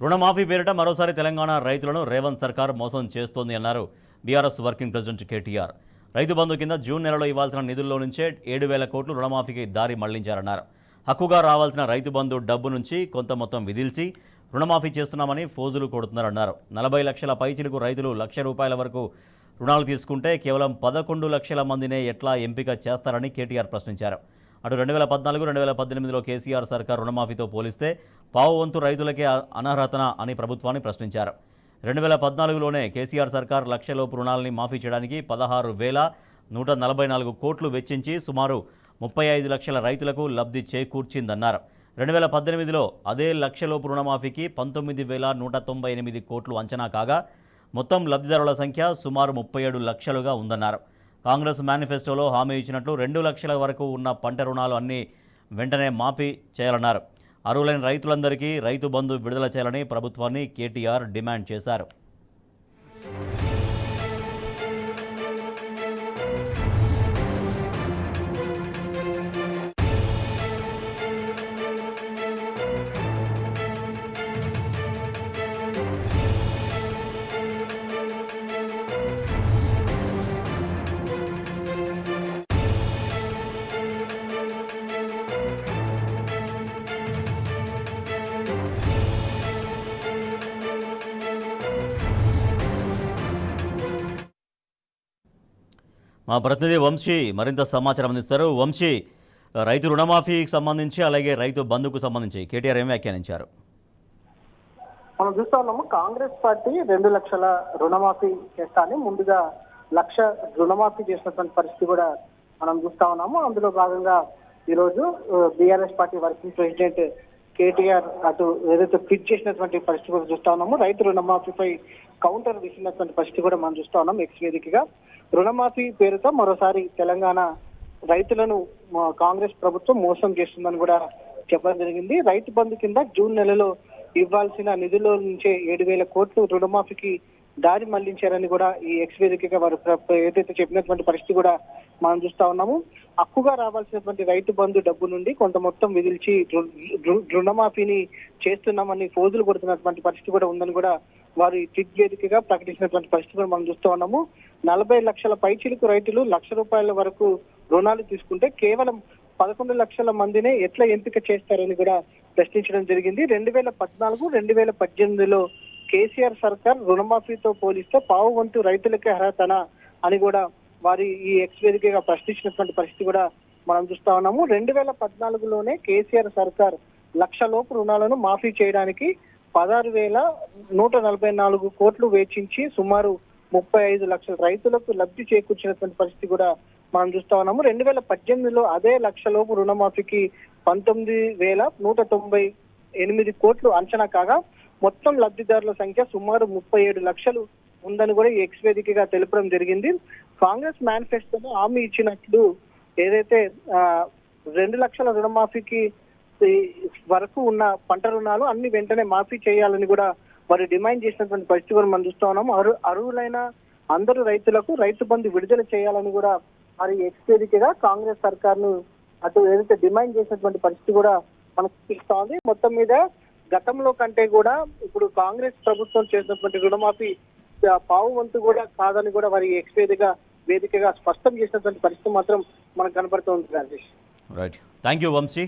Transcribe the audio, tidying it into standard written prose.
రుణమాఫీ పేరిట మరోసారి తెలంగాణ రైతులను రేవంత్ సర్కార్ మోసం చేస్తోంది అన్నారు BRS working president KTR. Rythu Bandhu కింద జూన్ నెలలో ఇవ్వాల్సిన నిధుల్లో నుంచే 7,000 కోట్లు రుణమాఫీకి దారి మళ్లించారన్నారు. హక్కుగా రావాల్సిన రైతు బంధు డబ్బు నుంచి కొంత మొత్తం విధిల్చి రుణమాఫీ చేస్తున్నామని ఫోజులు కొడుతున్నారన్నారు. 40 లక్షల పైచిలుకు రైతులు ₹1,00,000 వరకు రుణాలు తీసుకుంటే కేవలం 11 లక్షల మందినే ఎట్లా ఎంపిక చేస్తారని కేటీఆర్ ప్రశ్నించారు. అటు 2014-2018లో కేసీఆర్ సర్కార్ రుణమాఫీతో పోలిస్తే పావు వంతు రైతులకే అనర్హతన అని ప్రభుత్వాన్ని ప్రశ్నించారు. 2014లోనే కేసీఆర్ సర్కార్ లక్షలోపు రుణాలని మాఫీ చేయడానికి 16,144 కోట్లు వెచ్చించి సుమారు 35 లక్షల రైతులకు లబ్ధి చేకూర్చిందన్నారు. 2018లో అదే లక్షలోపు రుణమాఫీకి 19,198 కోట్లు అంచనా కాగా మొత్తం లబ్ధిదారుల సంఖ్య సుమారు 37 లక్షలుగా ఉందన్నారు. కాంగ్రెస్ మేనిఫెస్టోలో హామీ ఇచ్చినట్లు 2 లక్షల వరకు ఉన్న పంట రుణాలు అన్నీ వెంటనే మాఫీ చేయాలన్నారు. అర్హులైన రైతులందరికీ రైతు బంధు విడుదల చేయాలని ప్రభుత్వాన్ని కేటీఆర్ డిమాండ్ చేశారు. మా ప్రతినిధి వంశీ మరింత సమాచారం అందిస్తారు. వంశీ, రైతు రుణమాఫీకి సంబంధించి అలాగే రైతు బంధుకు సంబంధించి కేటీఆర్ ఏం వ్యాఖ్యానించారు? మనం చూస్తా ఉన్నాము, కాంగ్రెస్ పార్టీ 2 లక్షల రుణమాఫీ చేస్తానని ముందుగా 1,00,000 రుణమాఫీ చేసినటువంటి పరిస్థితి కూడా మనం చూస్తా ఉన్నాము. అందులో భాగంగా ఈరోజు BRS party working president KTR అటు ఏదైతే ఫిట్ చేసినటువంటి పరిస్థితి కూడా చూస్తా ఉన్నాము. రైతు రుణమాఫీపై కౌంటర్ విసిరినటువంటి పరిస్థితి కూడా మనం చూస్తా ఉన్నాం. ఎక్స్ వేదికగా రుణమాఫీ పేరుతో మరోసారి తెలంగాణ రైతులను కాంగ్రెస్ ప్రభుత్వం మోసం చేస్తుందని కూడా చెప్పడం జరిగింది. రైతు బంధు కింద జూన్ నెలలో ఇవ్వాల్సిన నిధుల్లో నుంచే 7,000 కోట్లు రుణమాఫీకి దారి మళ్లించారని కూడా ఈ ఎక్స్ వేదికగా వారు ఏదైతే చెప్పినటువంటి పరిస్థితి కూడా మనం చూస్తా ఉన్నాము. హక్కుగా రావాల్సినటువంటి రైతు బంధు డబ్బు నుండి కొంత మొత్తం విధిల్చి రుణమాఫీని చేస్తున్నామని ఫోజులు కొడుతున్నటువంటి పరిస్థితి కూడా ఉందని కూడా వారు ట్విట్ వేదికగా ప్రకటించినటువంటి పరిస్థితి కూడా మనం చూస్తూ ఉన్నాము. 40 లక్షల పైచిలుకు రైతులు ₹1,00,000 వరకు రుణాలు తీసుకుంటే కేవలం 11 లక్షల మందినే ఎట్లా ఎంపిక చేస్తారని కూడా ప్రశ్నించడం జరిగింది. 2014-2018లో కేసీఆర్ సర్కార్ రుణమాఫీతో పోలిస్తే పావు వంతు రైతులకే అర్హతన అని కూడా వారి ఈ ఎక్స్ వేదికగా ప్రశ్నించినటువంటి పరిస్థితి కూడా మనం చూస్తా ఉన్నాము. 2014లోనే కేసీఆర్ సర్కార్ 1,00,000 లోపు రుణాలను మాఫీ చేయడానికి 16,144 కోట్లు వెచ్చించి సుమారు 35 లక్షల రైతులకు లబ్ధి చేకూర్చినటువంటి పరిస్థితి కూడా మనం చూస్తా ఉన్నాము. 2018లో అదే 1,00,000 లోపు రుణమాఫీకి 19,198 కోట్లు అంచనా కాగా మొత్తం లబ్ధిదారుల సంఖ్య సుమారు 37 లక్షలు ఉందని కూడా ఈ ఎక్స్ వేదికగా తెలపడం జరిగింది. కాంగ్రెస్ మేనిఫెస్టోలో హామీ ఇచ్చినట్లు ఏదైతే 2 లక్షల రుణమాఫీకి వరకు ఉన్న పంట రుణాలు అన్ని వెంటనే మాఫీ చేయాలని కూడా వారు డిమాండ్ చేసినటువంటి పరిస్థితి కూడా మనం చూస్తా ఉన్నాము. అర్హులైన అందరూ రైతులకు రైతు బంధు విడుదల చేయాలని కూడా మరి ఎక్స్ వేదికగా కాంగ్రెస్ సర్కార్ను అటు ఏదైతే డిమాండ్ చేసినటువంటి పరిస్థితి కూడా మనకు చూస్తా ఉంది. మొత్తం మీద గతంలో కంటే కూడా ఇప్పుడు కాంగ్రెస్ ప్రభుత్వం చేసినటువంటి రుణమాఫీ పావు వంతు కూడా కాదని కూడా వారి ఎక్స్ వేదికగా స్పష్టం చేసినటువంటి పరిస్థితి మాత్రం మనకు కనబడుతూ ఉంది. Right, thank you Vamsi.